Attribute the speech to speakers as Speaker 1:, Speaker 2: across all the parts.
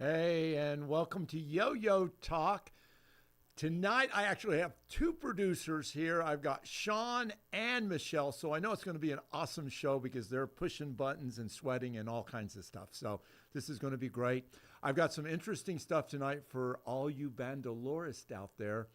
Speaker 1: Hey, and welcome to Yo-Yo Talk. Tonight, I actually have two producers here. I've got Sean and Michelle, so I know it's going to be an awesome show because they're pushing buttons and sweating and all kinds of stuff. So this is going to be great. I've got some interesting stuff tonight for all you Bandalorists out there.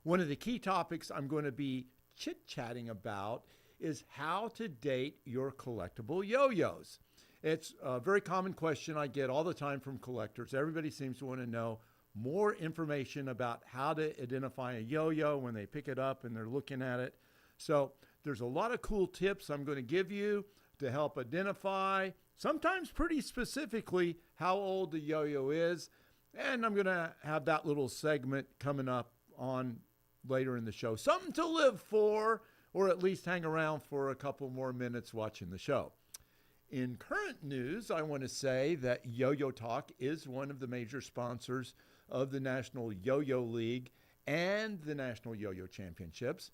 Speaker 1: One of the key topics I'm going to be chit-chatting about is how to date your collectible yo-yos. It's a very common question I get all the time from collectors. Everybody seems to want to know more information about how to identify a yo-yo when they pick it up and they're looking at it. So there's a lot of cool tips I'm going to give you to help identify, sometimes pretty specifically, how old the yo-yo is. And I'm going to have that little segment coming up on later in the show. Something to live for, or at least hang around for a couple more minutes watching the show. In current news, I want to say that Yo-Yo Talk is one of the major sponsors of the National Yo-Yo League and the National Yo-Yo Championships.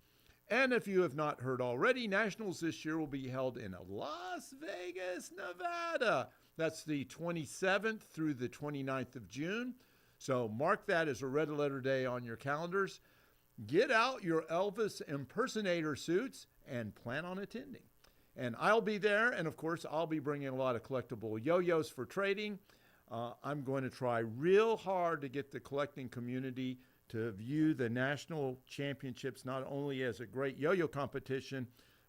Speaker 1: And if you have not heard already, Nationals this year will be held in Las Vegas, Nevada. That's the 27th through the 29th of June. So mark that as a red letter day on your calendars. Get out your Elvis impersonator suits and plan on attending. And I'll be there, and of course, I'll be bringing a lot of collectible yo-yos for trading. I'm going to try real hard to get the collecting community to view the national championships not only as a great yo-yo competition,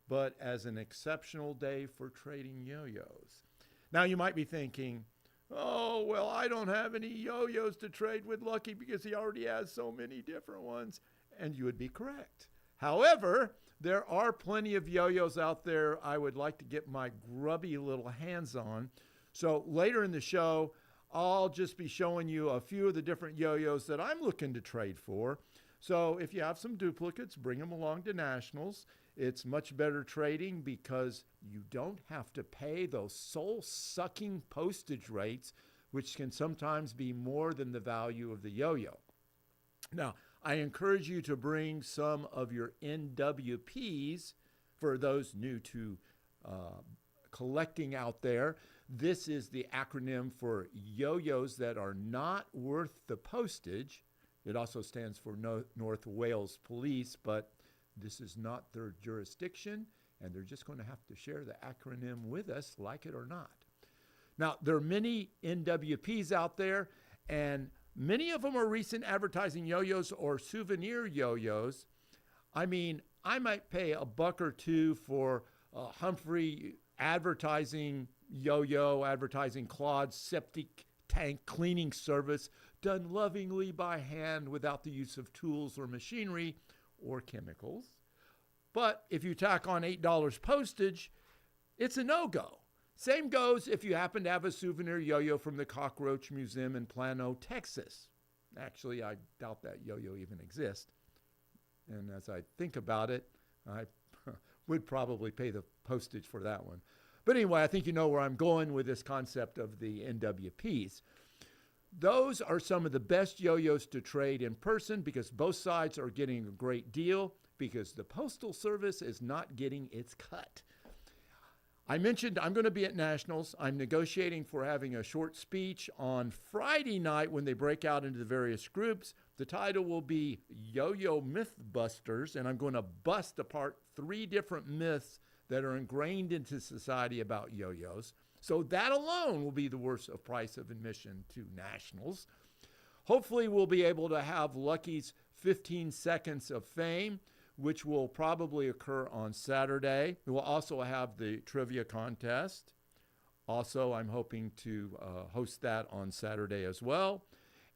Speaker 1: but as an exceptional day for trading yo-yos. Now, you might be thinking, oh, well, I don't have any yo-yos to trade with Lucky because he already has so many different ones. And you would be correct. However, there are plenty of yo-yos out there I would like to get my grubby little hands on. So later in the show, I'll just be showing you a few of the different yo-yos that I'm looking to trade for. So if you have some duplicates, bring them along to Nationals. It's much better trading because you don't have to pay those soul-sucking postage rates, which can sometimes be more than the value of the yo-yo. Now, I encourage you to bring some of your NWPs for those new to collecting out there. This is the acronym for yo-yos that are not worth the postage. It also stands for North Wales Police, but this is not their jurisdiction, and they're just going to have to share the acronym with us, like it or not. Now, there are many NWPs out there, and many of them are recent advertising yo-yos or souvenir yo-yos. I mean, I might pay $1 or $2 for a Humphrey advertising yo-yo, advertising Claude's septic tank cleaning service done lovingly by hand without the use of tools or machinery or chemicals. But if you tack on $8 postage, it's a no-go. Same goes if you happen to have a souvenir yo-yo from the Cockroach Museum in Plano, Texas. Actually, I doubt that yo-yo even exists. And as I think about it, I would probably pay the postage for that one. But anyway, I think you know where I'm going with this concept of the NWPs. Those are some of the best yo-yos to trade in person because both sides are getting a great deal because the Postal Service is not getting its cut. I mentioned I'm going to be at Nationals. I'm negotiating for having a short speech on Friday night when they break out into the various groups. The title will be Yo-Yo Mythbusters, and I'm going to bust apart 3 different myths that are ingrained into society about yo-yos. So that alone will be the worst of price of admission to Nationals. Hopefully we'll be able to have Lucky's 15 seconds of fame, which will probably occur on Saturday. We'll also have the trivia contest. Also, I'm hoping to host that on Saturday as well.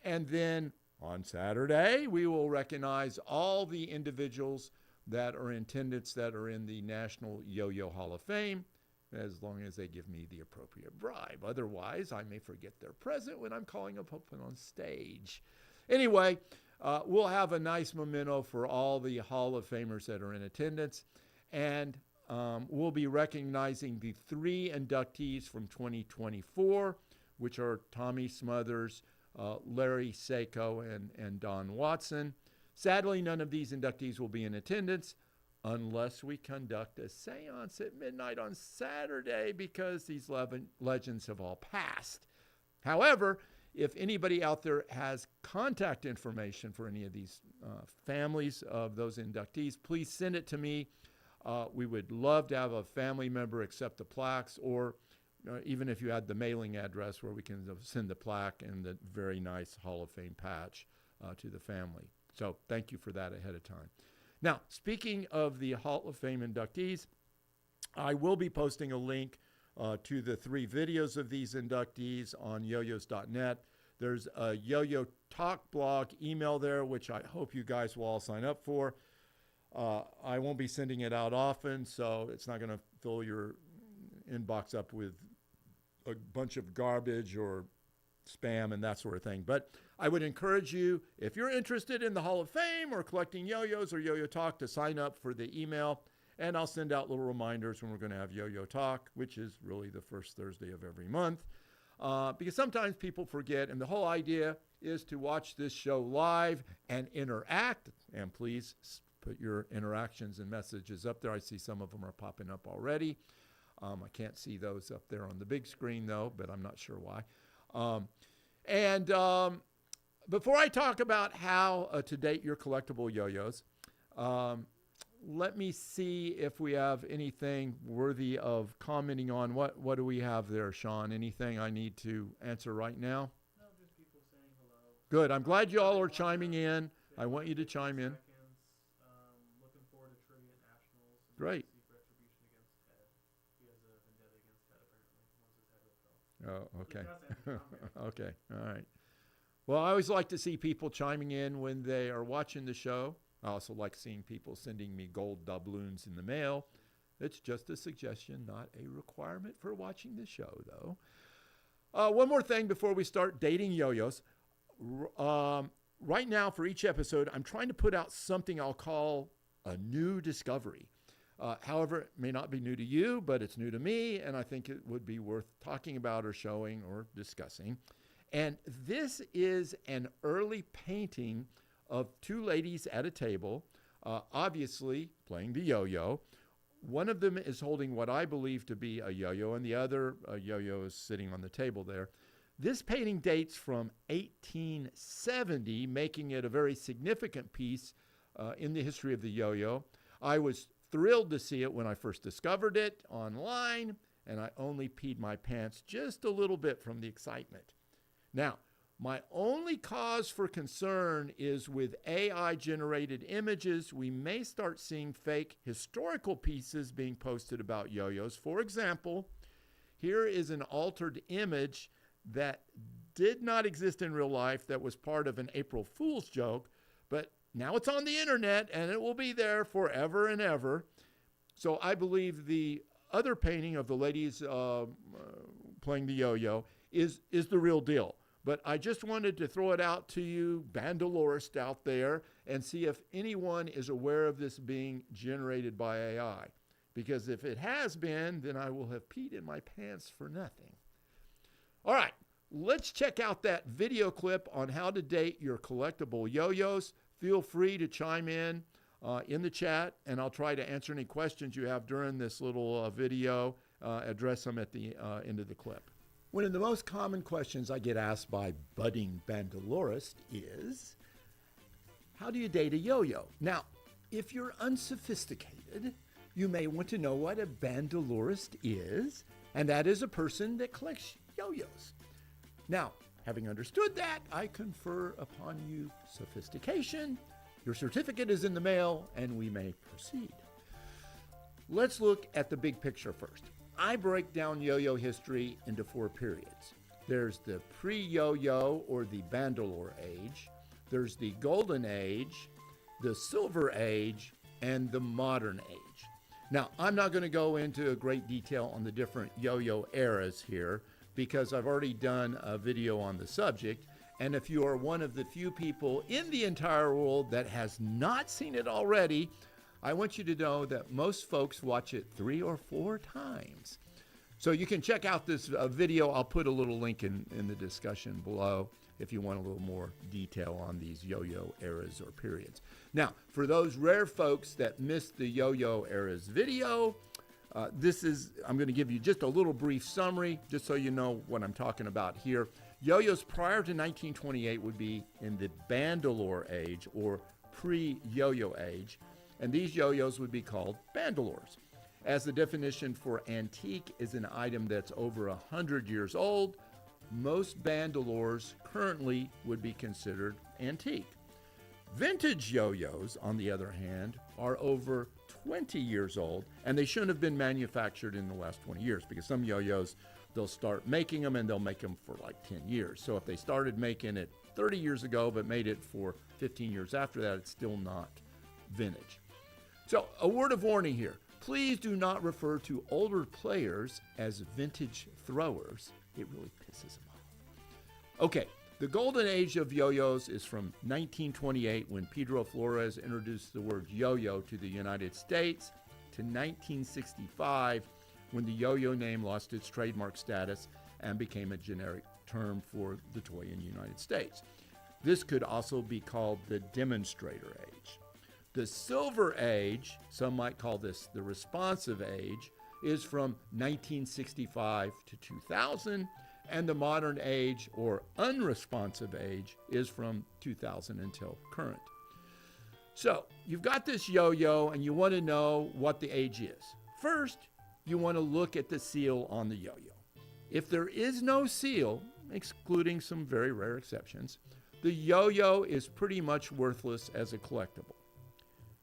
Speaker 1: And then on Saturday, we will recognize all the individuals that are in attendance that are in the National Yo-Yo Hall of Fame, as long as they give me the appropriate bribe. Otherwise, I may forget their present when I'm calling up on stage. Anyway, we'll have a nice memento for all the Hall of Famers that are in attendance. And we'll be recognizing the 3 inductees from 2024, which are Tommy Smothers, Larry Sayco, and Don Watson. Sadly, none of these inductees will be in attendance unless we conduct a seance at midnight on Saturday because these legends have all passed. However, if anybody out there has contact information for any of these families of those inductees, please send it to me. We would love to have a family member accept the plaques, or even if you had the mailing address where we can send the plaque and the very nice Hall of Fame patch to the family. So thank you for that ahead of time. Now, speaking of the Hall of Fame inductees, I will be posting a link to the 3 videos of these inductees on yoyos.net. There's a Yo-Yo Talk blog email there, which I hope you guys will all sign up for. I won't be sending it out often, so it's not going to fill your inbox up with a bunch of garbage or spam and that sort of thing. But I would encourage you, if you're interested in the Hall of Fame or collecting yo-yos or Yo-Yo Talk, to sign up for the email. And I'll send out little reminders when we're going to have Yo-Yo Talk, which is really the first Thursday of every month. Because sometimes people forget, and the whole idea is to watch this show live and interact. And please put your interactions and messages up there. I see some of them are popping up already. I can't see those up there on the big screen, though, but I'm not sure why. Before I talk about how to date your collectible yo-yos, let me see if we have anything worthy of commenting on. What do we have there, Sean? Anything I need to answer right now?
Speaker 2: No, just people saying hello.
Speaker 1: Good. I'm glad you all are chiming in. I want you to chime in.
Speaker 2: Looking forward to Trivia Nationals.
Speaker 1: Great.
Speaker 2: Seek retribution against Ted. He has a vendetta against Ted, apparently, once his head was off.
Speaker 1: Oh, okay. Okay. All right. Well, I always like to see people chiming in when they are watching the show. I also like seeing people sending me gold doubloons in the mail. It's just a suggestion, not a requirement for watching the show, though. One more thing before we start dating yo-yos. Right now, for each episode, I'm trying to put out something I'll call a new discovery. However, it may not be new to you, but it's new to me, and I think it would be worth talking about or showing or discussing. And this is an early painting of 2 ladies at a table, obviously playing the yo-yo. One of them is holding what I believe to be a yo-yo, and the other yo-yo is sitting on the table there. This painting dates from 1870, making it a very significant piece in the history of the yo-yo. I was thrilled to see it when I first discovered it online, and I only peed my pants just a little bit from the excitement. Now, my only cause for concern is with AI-generated images, we may start seeing fake historical pieces being posted about yo-yos. For example, here is an altered image that did not exist in real life that was part of an April Fool's joke, but now it's on the internet and it will be there forever and ever. So I believe the other painting of the ladies playing the yo-yo is the real deal. But I just wanted to throw it out to you, Bandalorists out there, and see if anyone is aware of this being generated by AI. Because if it has been, then I will have peed in my pants for nothing. All right, let's check out that video clip on how to date your collectible yo-yos. Feel free to chime in the chat, and I'll try to answer any questions you have during this little video, address them at the end of the clip. One of the most common questions I get asked by budding Bandalorists is, how do you date a yo-yo? Now, if you're unsophisticated, you may want to know what a Bandalorist is, and that is a person that collects yo-yos. Now, having understood that, I confer upon you sophistication. Your certificate is in the mail, and we may proceed. Let's look at the big picture first. I break down yo-yo history into 4 periods. There's the pre-yo-yo or the Bandalore age. There's the golden age, the silver age, and the modern age. Now, I'm not going to go into a great detail on the different yo-yo eras here because I've already done a video on the subject. And if you are one of the few people in the entire world that has not seen it already, I want you to know that most folks watch it 3 or 4 times. So you can check out this video. I'll put a little link in the discussion below if you want a little more detail on these yo-yo eras or periods. Now, for those rare folks that missed the yo-yo eras video, I'm going to give you just a little brief summary, just so you know what I'm talking about here. Yo-yos prior to 1928 would be in the Bandalore age or pre-yo-yo age, and these yo-yos would be called Bandalorists. As the definition for antique is an item that's over 100 years old, most Bandalores currently would be considered antique. Vintage yo-yos, on the other hand, are over 20 years old, and they shouldn't have been manufactured in the last 20 years because some yo-yos, they'll start making them and they'll make them for like 10 years. So if they started making it 30 years ago but made it for 15 years after that, it's still not vintage. So a word of warning here. Please do not refer to older players as vintage throwers. It really pisses them off. Okay, the golden age of yo-yos is from 1928 when Pedro Flores introduced the word yo-yo to the United States to 1965 when the yo-yo name lost its trademark status and became a generic term for the toy in the United States. This could also be called the demonstrator age. The silver age, some might call this the responsive age, is from 1965 to 2000, and the modern age or unresponsive age is from 2000 until current. So you've got this yo-yo and you want to know what the age is. First, you want to look at the seal on the yo-yo. If there is no seal, excluding some very rare exceptions, the yo-yo is pretty much worthless as a collectible.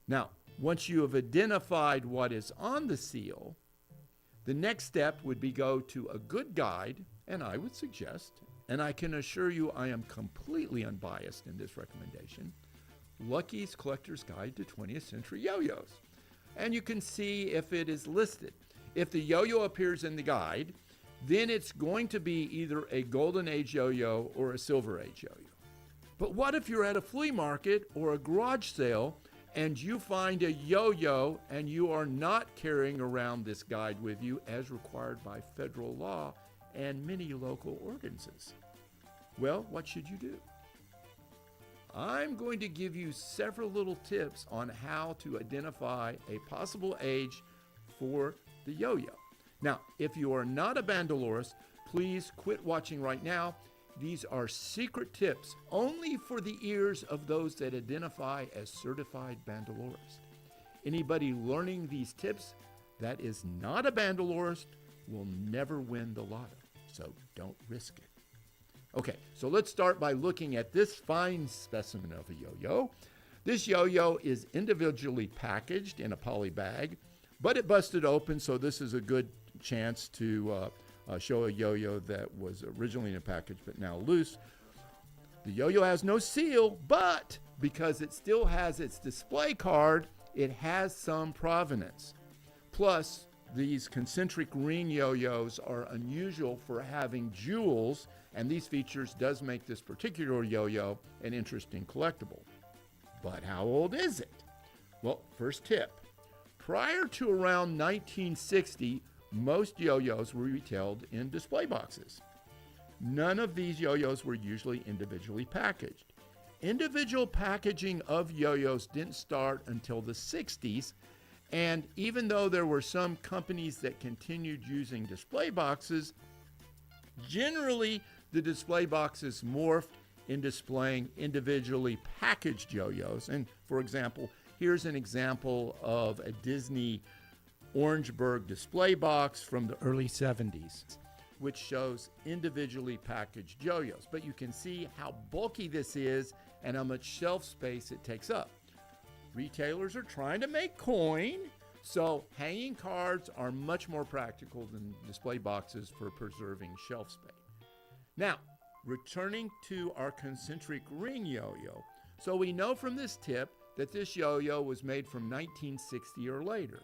Speaker 1: Now, once you have identified what is on the seal, the next step would be go to a good guide, and I would suggest, and I can assure you I am completely unbiased in this recommendation, Lucky's Collector's Guide to 20th Century Yo-Yos. And you can see if it is listed. If the yo-yo appears in the guide, then it's going to be either a Golden Age yo-yo or a Silver Age yo-yo. But what if you're at a flea market or a garage sale and you find a yo-yo and you are not carrying around this guide with you as required by federal law and many local ordinances? Well, what should you do? I'm going to give you several little tips on how to identify a possible age for the yo-yo. Now, if you are not a Bandalorist, please quit watching right now. These are secret tips only for the ears of those that identify as certified Bandalorists. Anybody learning these tips that is not a Bandalorist will never win the lotto, so don't risk it. Okay, so let's start by looking at this fine specimen of a yo-yo. This yo-yo is individually packaged in a poly bag, but it busted open, so this is a good chance to show a yo-yo that was originally in a package but now loose. The yo-yo has no seal, but because it still has its display card, it has some provenance. Plus, these concentric ring yo-yos are unusual for having jewels, and these features does make this particular yo-yo an interesting collectible. But how old is it? Well, first tip. Prior to around 1960, most yo-yos were retailed in display boxes. None of these yo-yos were usually individually packaged. Individual packaging of yo-yos didn't start until the 60s, and even though there were some companies that continued using display boxes, generally the display boxes morphed in displaying individually packaged yo-yos. And for example, here's an example of a Disney Orangeburg display box from the early 70s, which shows individually packaged yo-yos. But you can see how bulky this is and how much shelf space it takes up. Retailers are trying to make coin, so hanging cards are much more practical than display boxes for preserving shelf space. Now, returning to our concentric ring yo-yo. So we know from this tip that this yo-yo was made from 1960 or later.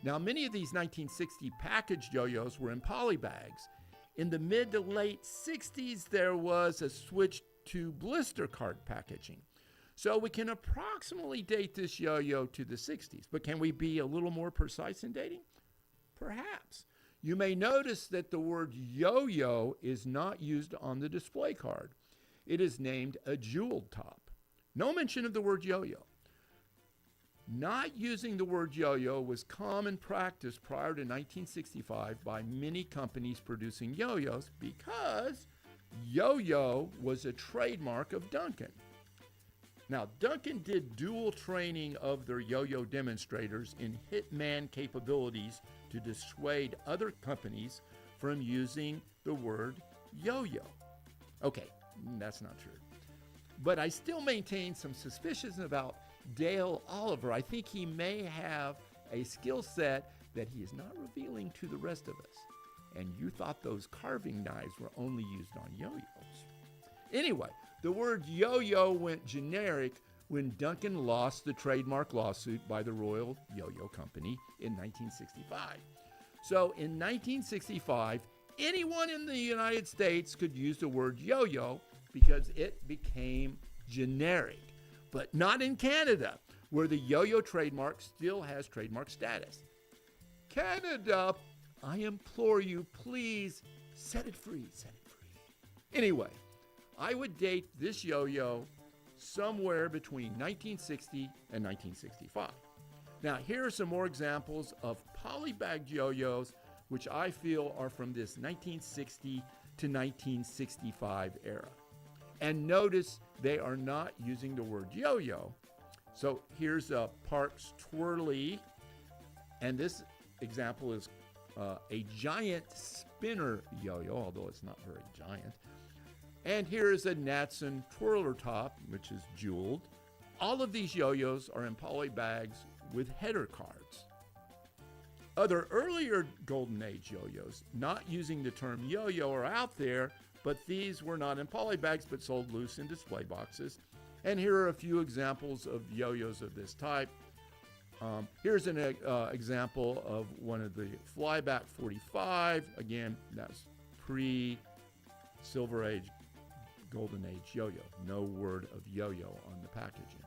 Speaker 1: Now, many of these 1960 packaged yo-yos were in poly bags. In the mid to late 60s, there was a switch to blister card packaging. So we can approximately date this yo-yo to the 60s, but can we be a little more precise in dating? Perhaps. You may notice that the word yo-yo is not used on the display card. It is named a jeweled top. No mention of the word yo-yo. Not using the word yo-yo was common practice prior to 1965 by many companies producing yo-yos because Yo-Yo was a trademark of Duncan. Now, Duncan did dual training of their yo-yo demonstrators in hitman capabilities to dissuade other companies from using the word yo-yo. Okay, that's not true. But I still maintain some suspicions about Dale Oliver. I think he may have a skill set that he is not revealing to the rest of us. And you thought those carving knives were only used on yo-yos. Anyway, the word yo-yo went generic when Duncan lost the trademark lawsuit by the Royal Yo-Yo Company in 1965. So in 1965, anyone in the United States could use the word yo-yo because it became generic, but not in Canada, where the yo-yo trademark still has trademark status. Canada, I implore you, please set it free, set it free. Anyway, I would date this yo-yo somewhere between 1960 and 1965. Now, here are some more examples of polybagged yo-yos, which I feel are from this 1960 to 1965 era. And notice they are not using the word yo-yo. So here's a Parks Twirly, and this example is a giant spinner yo-yo, although it's not very giant. And here is a Natson Twirler Top, which is jeweled. All of these yo-yos are in poly bags with header cards. Other earlier Golden Age yo-yos, not using the term yo-yo, are out there, but these were not in poly bags but sold loose in display boxes. And here are a few examples of yo-yos of this type. Here's an example of one of the Flyback 45. Again, that's pre-Silver Age, Golden Age yo-yo. No word of yo-yo on the packaging.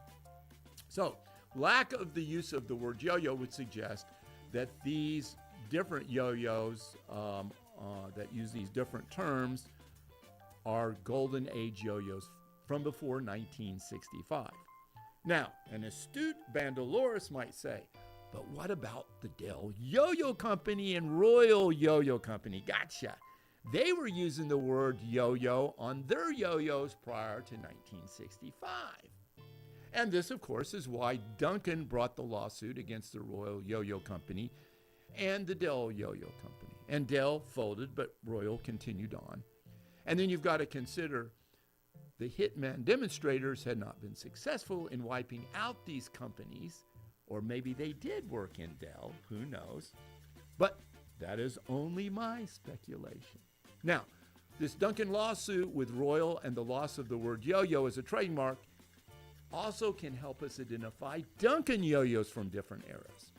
Speaker 1: So, lack of the use of the word yo-yo would suggest that these different yo-yos that use these different terms are Golden Age yo-yos from before 1965. Now, an astute Bandalorist might say, but what about the Dell Yo-Yo Company and Royal Yo-Yo Company? Gotcha. They were using the word yo-yo on their yo-yos prior to 1965. And this, of course, is why Duncan brought the lawsuit against the Royal Yo-Yo Company and the Dell Yo-Yo Company. And Dell folded, but Royal continued on. And then you've got to consider the hitman demonstrators had not been successful in wiping out these companies, or maybe they did work in Dell, who knows? But that is only my speculation. Now, this Duncan lawsuit with Royal and the loss of the word yo-yo as a trademark also can help us identify Duncan yo-yos from different eras.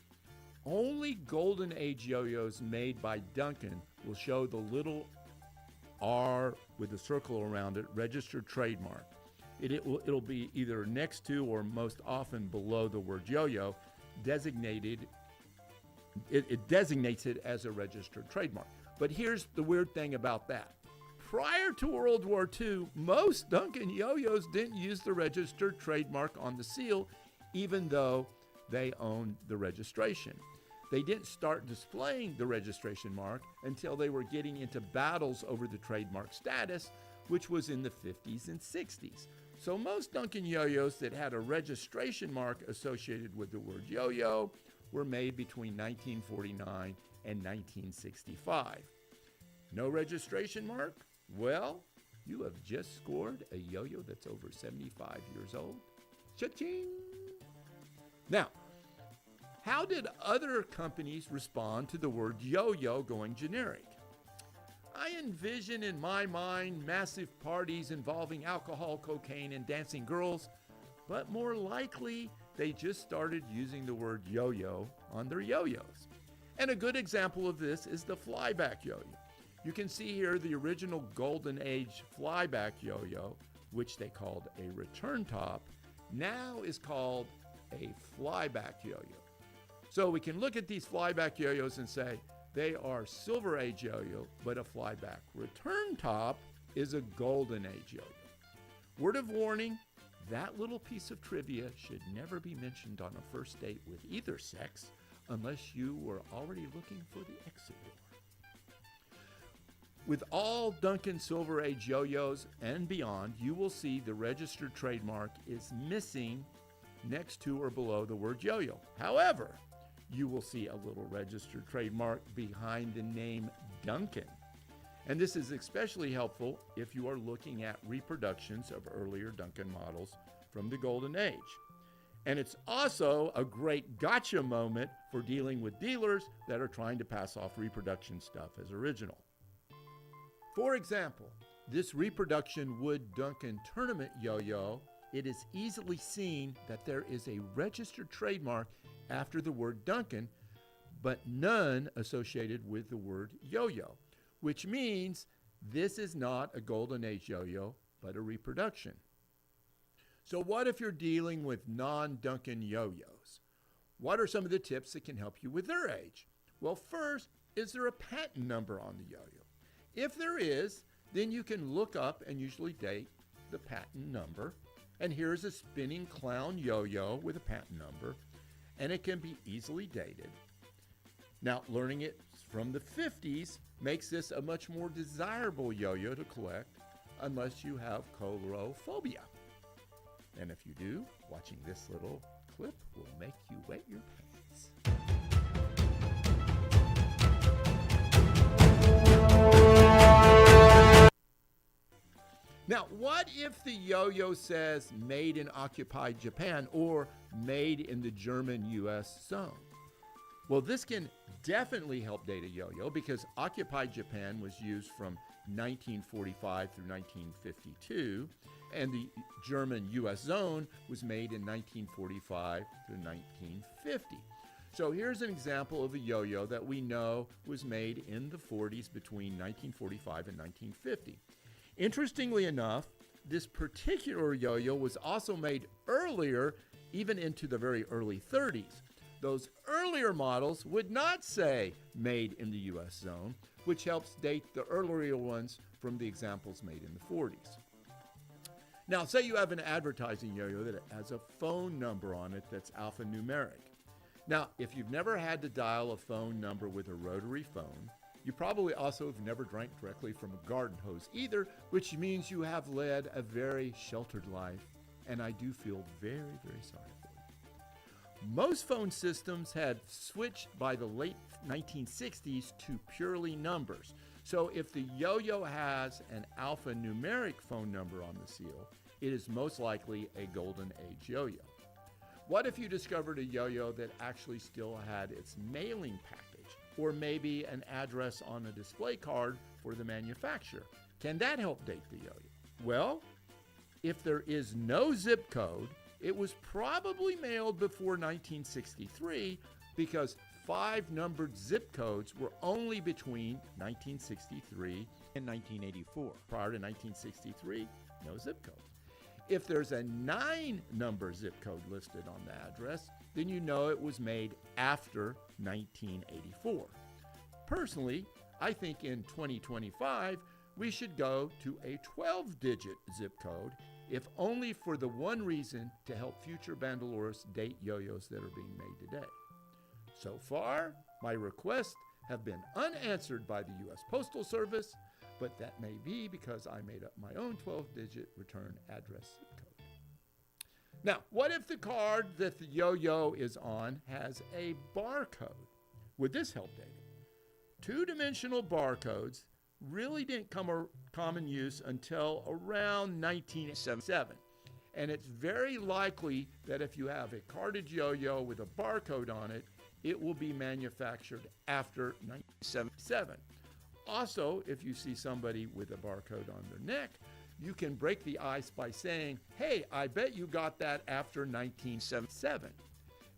Speaker 1: Only Golden Age yo-yos made by Duncan will show the little R with a circle around it, registered trademark. It'll be either next to or most often below the word yo-yo, designated. It designates it as a registered trademark. But here's the weird thing about that. Prior to World War II, most Duncan yo-yos didn't use the registered trademark on the seal, even though they owned the registration. They didn't start displaying the registration mark until they were getting into battles over the trademark status, which was in the 50s and 60s. So most Duncan yo-yos that had a registration mark associated with the word yo-yo were made between 1949 and 1965. No registration mark? Well, you have just scored a yo-yo that's over 75 years old. Cha-ching! Now, how did other companies respond to the word yo-yo going generic? I envision in my mind massive parties involving alcohol, cocaine, and dancing girls, but more likely they just started using the word yo-yo on their yo-yos. And a good example of this is the flyback yo-yo. You can see here the original Golden Age flyback yo-yo, which they called a return top, now is called a flyback yo-yo. So we can look at these flyback yo-yos and say they are Silver Age yo-yo, but a flyback return top is a Golden Age yo-yo. Word of warning, that little piece of trivia should never be mentioned on a first date with either sex unless you were already looking for the exit door. With all Duncan Silver Age yo-yos and beyond, you will see the registered trademark is missing next to or below the word yo-yo. However, you will see a little registered trademark behind the name Duncan. And this is especially helpful if you are looking at reproductions of earlier Duncan models from the Golden Age. And it's also a great gotcha moment for dealing with dealers that are trying to pass off reproduction stuff as original. For example, this reproduction Wood Duncan tournament yo-yo, it is easily seen that there is a registered trademark after the word Duncan, but none associated with the word yo-yo, which means this is not a Golden Age yo-yo, but a reproduction. So what if you're dealing with non-Duncan yo-yos? What are some of the tips that can help you with their age? Well, first, is there a patent number on the yo-yo? If there is, then you can look up and usually date the patent number. And here's a spinning clown yo-yo with a patent number, and it can be easily dated. Now, learning it from the 50s makes this a much more desirable yo-yo to collect unless you have coulrophobia. And if you do, watching this little clip will make you wet your pants. Now, what if the yo-yo says made in occupied Japan or made in the German-US zone? Well, this can definitely help date a yo-yo because occupied Japan was used from 1945 through 1952, and the German-US zone was made in 1945 through 1950. So here's an example of a yo-yo that we know was made in the 40s between 1945 and 1950. Interestingly enough, this particular yo-yo was also made earlier, even into the very early 30s. Those earlier models would not say made in the US zone, which helps date the earlier ones from the examples made in the 40s. Now, say you have an advertising yo-yo that has a phone number on it that's alphanumeric. Now, if you've never had to dial a phone number with a rotary phone, you probably also have never drank directly from a garden hose either, which means you have led a very sheltered life, and I do feel very, very sorry for you. Most phone systems had switched by the late 1960s to purely numbers. So if the yo-yo has an alphanumeric phone number on the seal, it is most likely a Golden Age yo-yo. What if you discovered a yo-yo that actually still had its mailing package, or maybe an address on a display card for the manufacturer? Can that help date the yo-yo? Well, if there is no zip code, it was probably mailed before 1963 because 5 numbered zip codes were only between 1963 and 1984. Prior to 1963, no zip codes. If there's a 9-number zip code listed on the address, then you know it was made after 1984. Personally, I think in 2025, we should go to a 12-digit zip code, if only for the one reason to help future Bandalorists date yo-yos that are being made today. So far, my requests have been unanswered by the U.S. Postal Service, but that may be because I made up my own 12-digit return address zip code. Now, what if the card that the yo-yo is on has a barcode? Would this help dating? Two-dimensional barcodes really didn't come common use until around 1977. And it's very likely that if you have a carded yo-yo with a barcode on it, it will be manufactured after 1977. Also, if you see somebody with a barcode on their neck, you can break the ice by saying, hey, I bet you got that after 1977.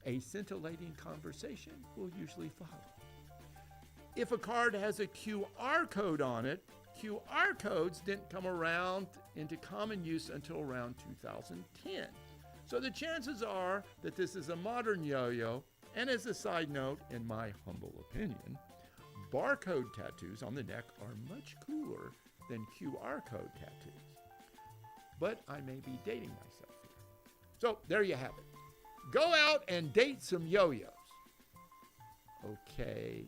Speaker 1: A scintillating conversation will usually follow. If a card has a QR code on it, QR codes didn't come around into common use until around 2010. So the chances are that this is a modern yo-yo, and as a side note, in my humble opinion, barcode tattoos on the neck are much cooler than QR code tattoos. But I may be dating myself here. So there you have it. Go out and date some yo-yos. Okay,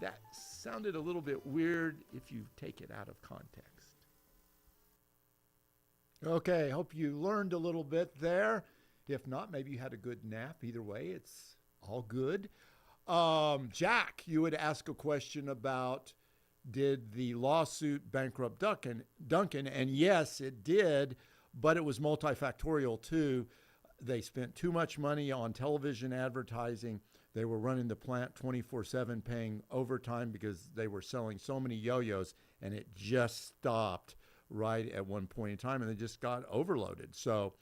Speaker 1: that sounded a little bit weird if you take it out of context. Okay, hope you learned a little bit there. If not, maybe you had a good nap. Either way, it's all good. Jack, you would ask a question about, did the lawsuit bankrupt Duncan? And yes, it did, but it was multifactorial too. They spent too much money on television advertising. They were running the plant 24/7, paying overtime because they were selling so many yo-yos, and it just stopped right at one point in time, and they just got overloaded. So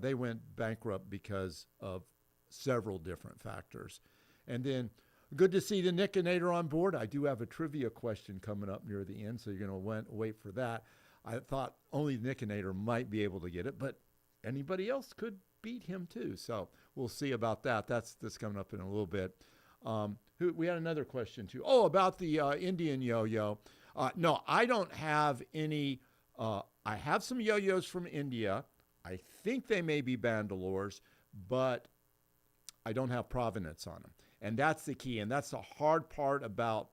Speaker 1: they went bankrupt because of several different factors. And then good to see the Nickinator on board. I do have a trivia question coming up near the end, so you're going to wait for that. I thought only the Nickinator might be able to get it, but anybody else could beat him too. So we'll see about that. That's coming up in a little bit. We had another question too. Oh, about the Indian yo-yo. No, I don't have any. I have some yo-yos from India. I think they may be Bandalores, but I don't have provenance on them. And that's the key. And that's the hard part about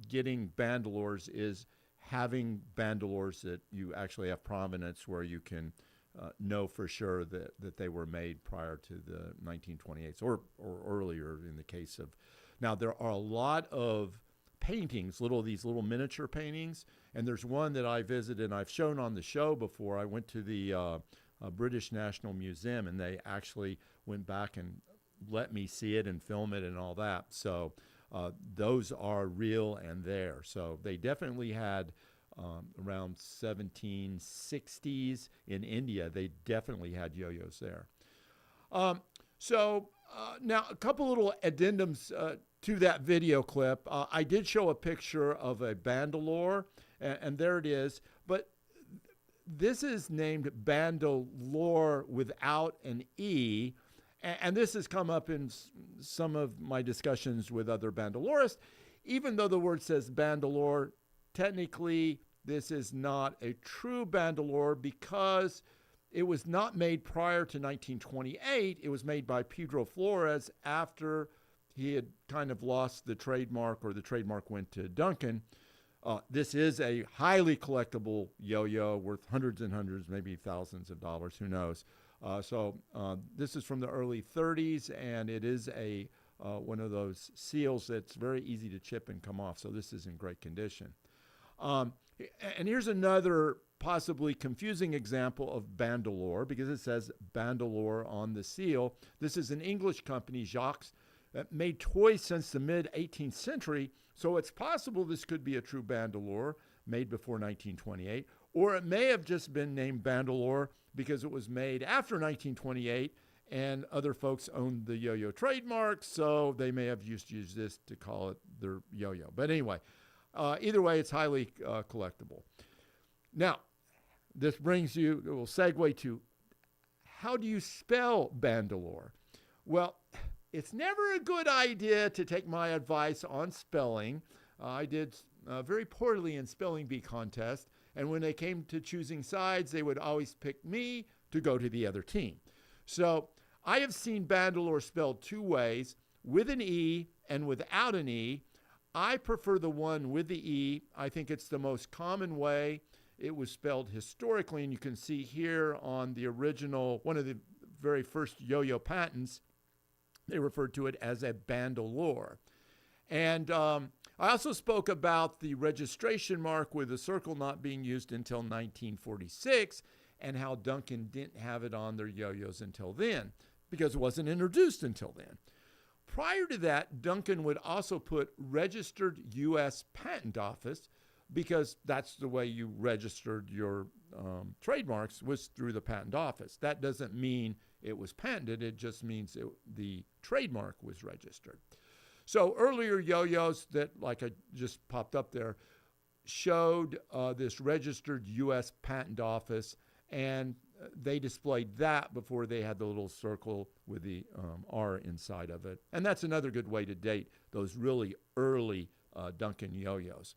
Speaker 1: getting Bandalores, is having Bandalores that you actually have provenance, where you can know for sure that they were made prior to the 1928s or earlier in the case of. Now, there are a lot of paintings, these little miniature paintings, and there's one that I visited and I've shown on the show before. I went to the British National Museum, and they actually went back and let me see it and film it and all that. So those are real and there. So they definitely had around 1760s in India, they definitely had yo-yos there. Now a couple little addendums to that video clip. I did show a picture of a Bandalore, and there it is, but this is named Bandalore without an E, and this has come up in some of my discussions with other Bandalorists. Even though the word says Bandalore, technically this is not a true Bandalore because it was not made prior to 1928. It was made by Pedro Flores after he had kind of lost the trademark, or the trademark went to Duncan. This is a highly collectible yo-yo worth hundreds and hundreds, maybe thousands of dollars, who knows. This is from the early 30s, and it is one of those seals that's very easy to chip and come off. So this is in great condition. And here's another possibly confusing example of Bandalore, because it says Bandalore on the seal. This is an English company, Jacques, that made toys since the mid-18th century. So it's possible this could be a true Bandalore made before 1928, or it may have just been named Bandalore because it was made after 1928 and other folks owned the yo-yo trademark, so they may have used this to call it their yo-yo. But anyway, either way, it's highly collectible. Now, this will segue to, how do you spell Bandalore? Well, it's never a good idea to take my advice on spelling. I did very poorly in spelling bee contest, and when they came to choosing sides, they would always pick me to go to the other team. So I have seen Bandalore spelled two ways, with an E and without an E. I prefer the one with the E. I think it's the most common way it was spelled historically, and you can see here on the original, one of the very first yo-yo patents, they referred to it as a Bandalore. And I also spoke about the registration mark with the circle not being used until 1946, and how Duncan didn't have it on their yo-yos until then, because it wasn't introduced until then. Prior to that, Duncan would also put registered U.S. Patent Office, because that's the way you registered your trademarks, was through the patent office. That doesn't mean it was patented, it just means the trademark was registered. So earlier yo-yos that, like I just popped up there, showed this registered U.S. Patent Office, and they displayed that before they had the little circle with the R inside of it. And that's another good way to date those really early Duncan yo-yos.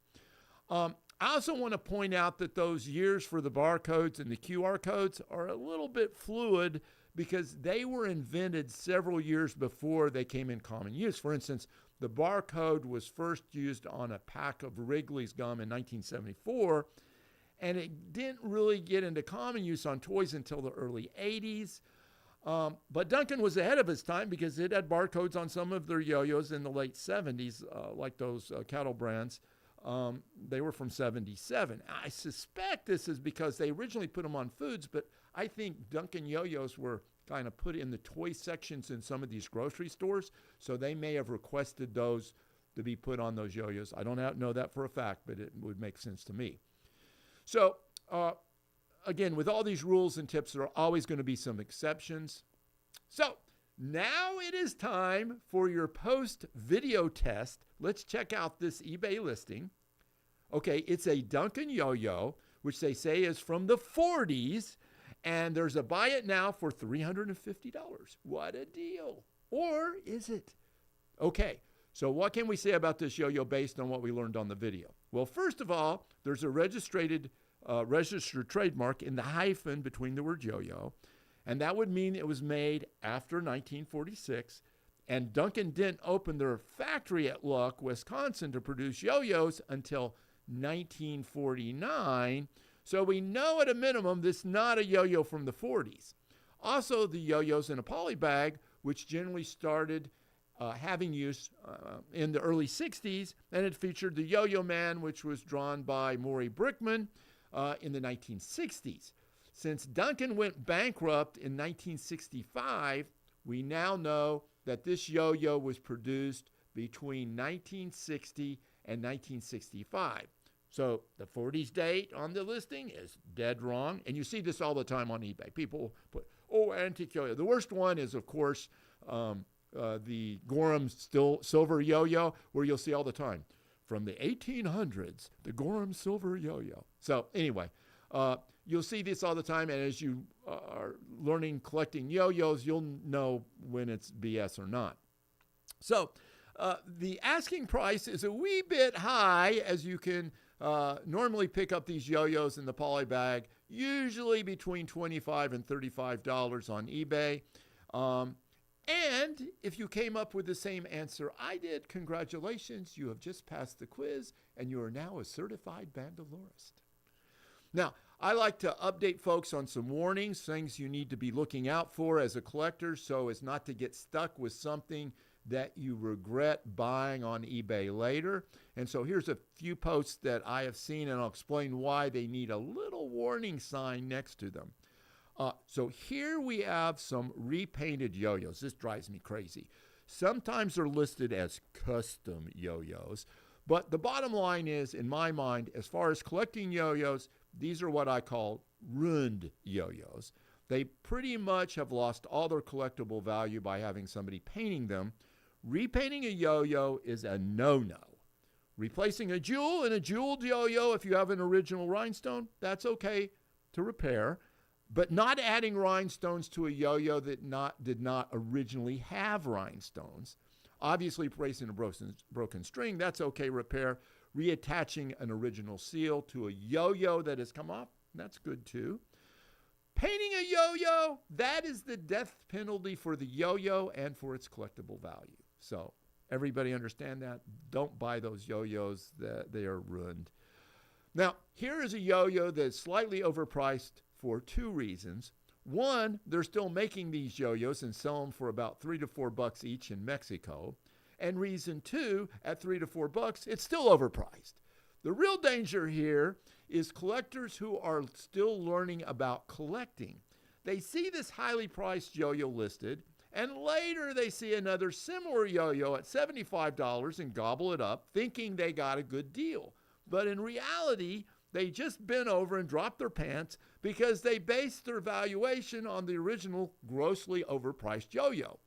Speaker 1: I also want to point out that those years for the barcodes and the QR codes are a little bit fluid, because they were invented several years before they came in common use. For instance, The barcode was first used on a pack of Wrigley's gum in 1974, and it didn't really get into common use on toys until the early 80s. But Duncan was ahead of his time because it had barcodes on some of their yo-yos in the late 70s, like those cattle brands. They were from 77. I suspect this is because they originally put them on foods, but I think Duncan yo-yos were kind of put in the toy sections in some of these grocery stores, so they may have requested those to be put on those yo-yos. I don't know that for a fact, but it would make sense to me. So, again, with all these rules and tips, there are always going to be some exceptions. So, now it is time for your post-video test. Let's check out this eBay listing. Okay, it's a Duncan yo-yo, which they say is from the 40s, and there's a buy it now for $350. What a deal. Or is it? Okay, so what can we say about this yo-yo based on what we learned on the video? Well, first of all, there's a registered trademark in the hyphen between the word yo-yo, and that would mean it was made after 1946, and Duncan didn't open their factory at Luck, Wisconsin to produce yo-yos until 1949, so we know at a minimum this is not a yo-yo from the 40s. Also, the yo-yos in a poly bag, which generally started having use in the early 60s, and it featured the Yo-Yo Man, which was drawn by Maury Brickman in the 1960s. Since Duncan went bankrupt in 1965, we now know that this yo-yo was produced between 1960 and 1965. So the 40s date on the listing is dead wrong, and you see this all the time on eBay. People put, antique yo-yo. The worst one is, of course, the Gorham silver yo-yo, where you'll see all the time, from the 1800s, the Gorham silver yo-yo. So anyway, you'll see this all the time, and as you are learning collecting yo-yos, you'll know when it's BS or not. So the asking price is a wee bit high, as you can normally pick up these yo-yos in the poly bag, usually between $25 and $35 on eBay. And if you came up with the same answer I did, congratulations, you have just passed the quiz, and you are now a certified Bandalorist. Now, I like to update folks on some warnings, things you need to be looking out for as a collector so as not to get stuck with something that you regret buying on eBay later. And so here's a few posts that I have seen, and I'll explain why they need a little warning sign next to them. So here we have some repainted yo-yos. This drives me crazy. Sometimes they're listed as custom yo-yos, but the bottom line is, in my mind, as far as collecting yo-yos, these are what I call ruined yo-yos. They pretty much have lost all their collectible value by having somebody painting them. Repainting a yo-yo is a no-no. Replacing a jewel in a jeweled yo-yo, if you have an original rhinestone, that's okay to repair. But not adding rhinestones to a yo-yo that did not originally have rhinestones. Obviously, replacing a broken string, that's okay, repair. Reattaching an original seal to a yo-yo that has come off, that's good too. Painting a yo-yo, that is the death penalty for the yo-yo and for its collectible value. So everybody understand that? Don't buy those yo-yos, they are ruined. Now, here is a yo-yo that's slightly overpriced for two reasons. One, they're still making these yo-yos and sell them for about $3 to $4 each in Mexico. And reason two, at $3 to $4, it's still overpriced. The real danger here is collectors who are still learning about collecting. They see this highly priced yo-yo listed, and later they see another similar yo-yo at $75 and gobble it up, thinking they got a good deal. But in reality, they just bent over and dropped their pants because they based their valuation on the original grossly overpriced yo-yo.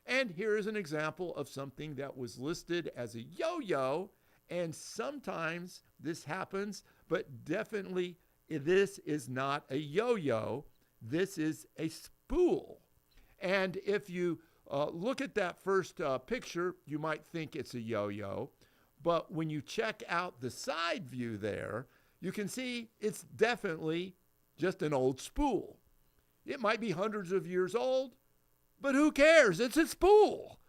Speaker 1: And here is an example of something that was listed as a yo-yo, and sometimes this happens, but definitely this is not a yo-yo. This is a spool. And if you look at that first picture, you might think it's a yo-yo, but when you check out the side view there, you can see it's definitely just an old spool. It might be hundreds of years old, but who cares? It's a spool.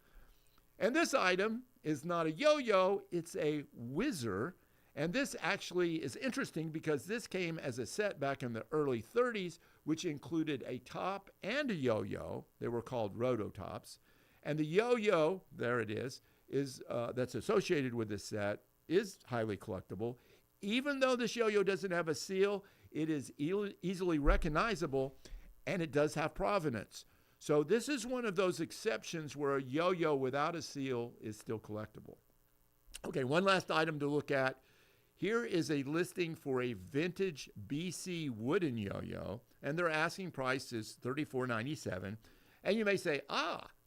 Speaker 1: And this item is not a yo-yo, it's a whizzer. And this actually is interesting because this came as a set back in the early 30s, which included a top and a yo-yo. They were called rototops. And the yo-yo, there it is that's associated with this set is highly collectible. Even though this yo-yo doesn't have a seal, it is easily recognizable, and it does have provenance. So this is one of those exceptions where a yo-yo without a seal is still collectible. Okay, one last item to look at. Here is a listing for a vintage BC wooden yo-yo, and their asking price is $34.97. And you may say,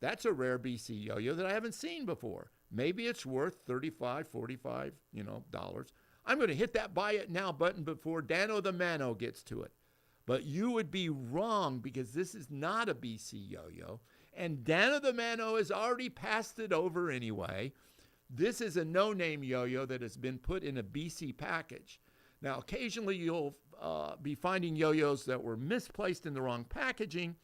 Speaker 1: that's a rare BC yo-yo that I haven't seen before. Maybe it's worth $35, $45, dollars. I'm going to hit that buy it now button before Dano the Mano gets to it. But you would be wrong because this is not a BC yo-yo, and Dano the Mano has already passed it over anyway. This is a no-name yo-yo that has been put in a BC package. Now, occasionally you'll be finding yo-yos that were misplaced in the wrong packaging,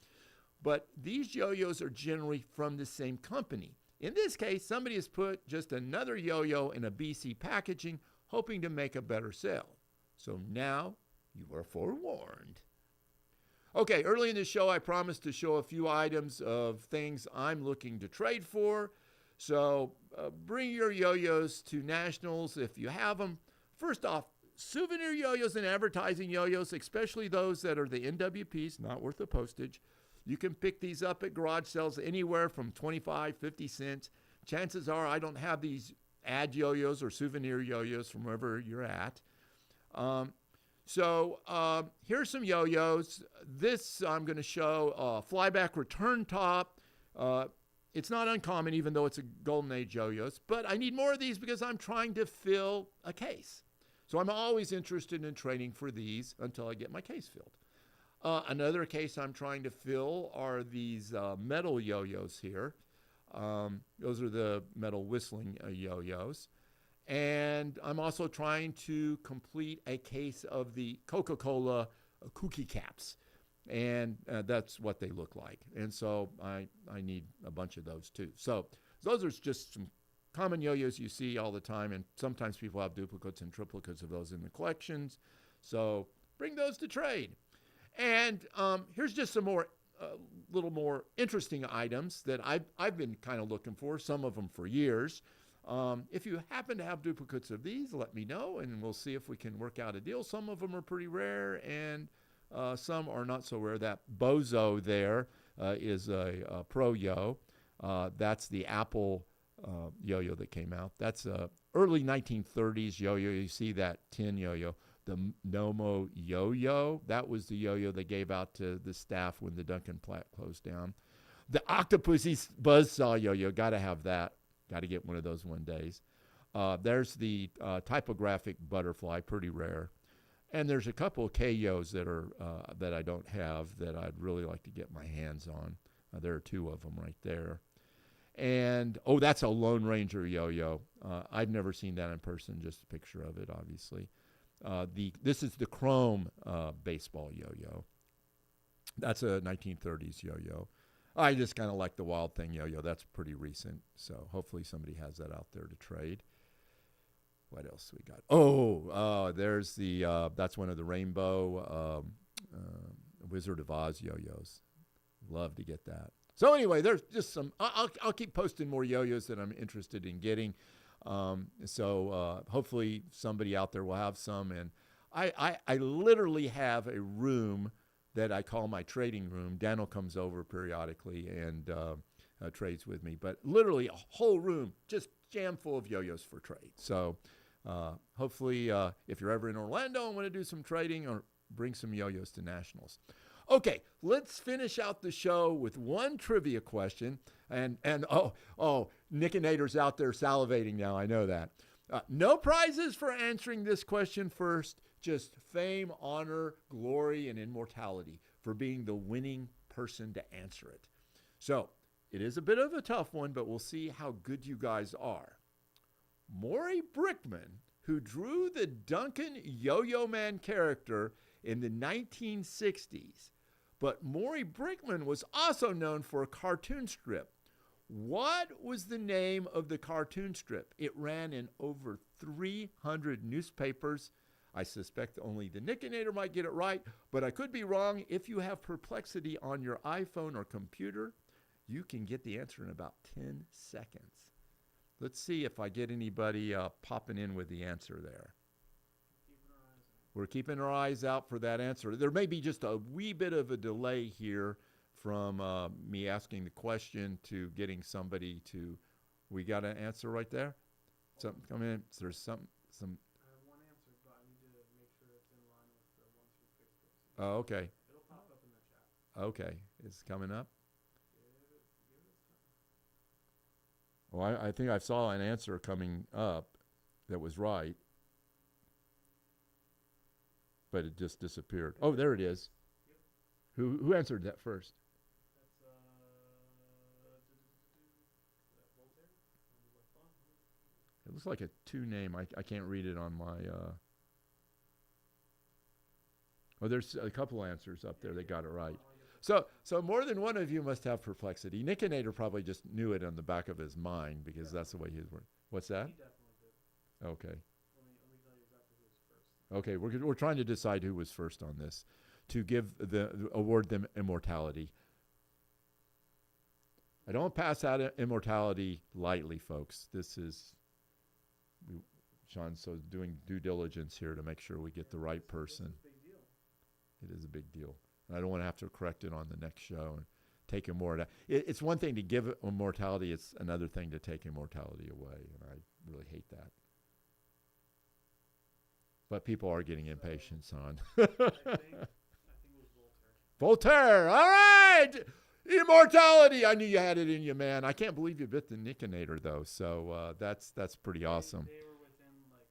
Speaker 1: but these yo-yos are generally from the same company. In this case, somebody has put just another yo-yo in a BC packaging, hoping to make a better sale. So now you are forewarned. Okay, early in the show, I promised to show a few items of things I'm looking to trade for. So bring your yo-yos to Nationals if you have them. First off, souvenir yo-yos and advertising yo-yos, especially those that are the NWPs, not worth the postage. You can pick these up at garage sales anywhere from 25, 50 cents. Chances are I don't have these ad yo-yos or souvenir yo-yos from wherever you're at. Here's some yo-yos. This I'm going to show a flyback return top. It's not uncommon, even though it's a golden age yo-yos, but I need more of these because I'm trying to fill a case. So I'm always interested in trading for these until I get my case filled. Another case I'm trying to fill are these metal yo-yos here. Those are the metal whistling yo-yos. And I'm also trying to complete a case of the Coca-Cola cookie caps. And that's what they look like. And so I need a bunch of those too. So those are just some common yo-yos you see all the time. And sometimes people have duplicates and triplicates of those in the collections. So bring those to trade. And here's just some more, little more interesting items that I've been kind of looking for, some of them for years. If you happen to have duplicates of these, let me know, and we'll see if we can work out a deal. Some of them are pretty rare, and some are not so rare. That Bozo there is a Pro Yo. That's the Apple yo-yo that came out. That's a early 1930s yo-yo. You see that tin yo-yo. The Nomo yo-yo, that was the yo-yo they gave out to the staff when the Duncan plant closed down. The Octopussy Buzzsaw yo-yo, got to have that. Got to get one of those one days. There's the typographic butterfly, pretty rare. And there's a couple of K-Yos that I don't have that I'd really like to get my hands on. There are two of them right there. And, that's a Lone Ranger yo-yo. I've never seen that in person, just a picture of it, obviously. This is the Chrome baseball yo-yo. That's a 1930s yo-yo. I just kind of like the Wild Thing yo-yo. That's pretty recent, so hopefully somebody has that out there to trade. What else we got? There's that's one of the Rainbow Wizard of Oz yo-yos. Love to get that. So anyway, there's just some. I'll keep posting more yo-yos that I'm interested in getting. Hopefully somebody out there will have some. And I literally have a room that I call my trading room. Daniel comes over periodically and trades with me. But literally a whole room just jam full of yo-yos for trade. So hopefully if you're ever in Orlando and want to do some trading, or bring some yo-yos to Nationals. Okay, let's finish out the show with one trivia question. And Nick and Nader's out there salivating now. I know that. No prizes for answering this question first. Just fame, honor, glory, and immortality for being the winning person to answer it. So it is a bit of a tough one, but we'll see how good you guys are. Maury Brickman, who drew the Duncan Yo-Yo Man character in the 1960s, but Maury Brickman was also known for a cartoon strip. What was the name of the cartoon strip? It ran in over 300 newspapers. I suspect only the Nickinator might get it right, but I could be wrong. If you have perplexity on your iPhone or computer, you can get the answer in about 10 seconds. Let's see if I get anybody popping in with the answer there. We're keeping our eyes out for that answer. There may be just a wee bit of a delay here from me asking the question to getting somebody to. We got an answer right there? Something come in. There's some.
Speaker 2: I have one answer, but I need to make sure it's in line with the ones from Facebook.
Speaker 1: Oh, okay.
Speaker 2: It'll pop up in the chat.
Speaker 1: Okay. It's coming up.
Speaker 2: Give it time.
Speaker 1: Well, I think I saw an answer coming up that was right, but it just disappeared. Oh, there it is.
Speaker 2: Yep.
Speaker 1: Who answered that first?
Speaker 2: That's Voltaire.
Speaker 1: It looks like a two name. I can't read it on my. Oh, there's a couple answers up there. They got it right. So more than one of you must have perplexity. Nickinator probably just knew it on the back of his mind because that's the way his word. What's that?
Speaker 2: He definitely did.
Speaker 1: Okay.
Speaker 2: Let me tell you exactly who was first.
Speaker 1: Okay, we're trying to decide who was first on this, to give award them immortality. I don't pass out immortality lightly, folks. This is Sean's so doing due diligence here to make sure we get the right person.
Speaker 2: It's a big deal.
Speaker 1: It is a big deal. And I don't want to have to correct it on the next show and take immortality. It's one thing to give immortality. It's another thing to take immortality away. And I really hate that. But people are getting impatient, son.
Speaker 2: I think it was Voltaire.
Speaker 1: Voltaire. All right. Immortality. I knew you had it in you, man. I can't believe you bit the Nickinator, though. So that's pretty awesome.
Speaker 2: They were within like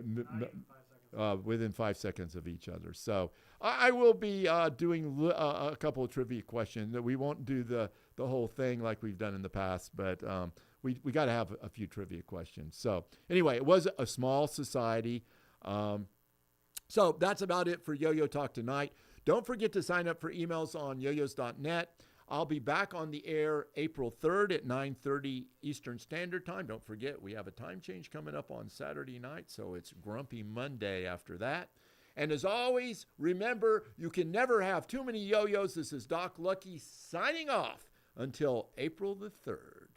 Speaker 2: not even 5 seconds.
Speaker 1: Within 5 seconds of each other. So I will be doing a couple of trivia questions. We won't do the whole thing like we've done in the past, but we got to have a few trivia questions. So anyway, it was a small society. So that's about it for Yo-Yo Talk tonight. Don't forget to sign up for emails on yoyos.net. I'll be back on the air April 3rd at 9:30 Eastern Standard Time. Don't forget, we have a time change coming up on Saturday night, so it's Grumpy Monday after that. And as always, remember, you can never have too many yo-yos. This is Doc Lucky signing off until April the 3rd.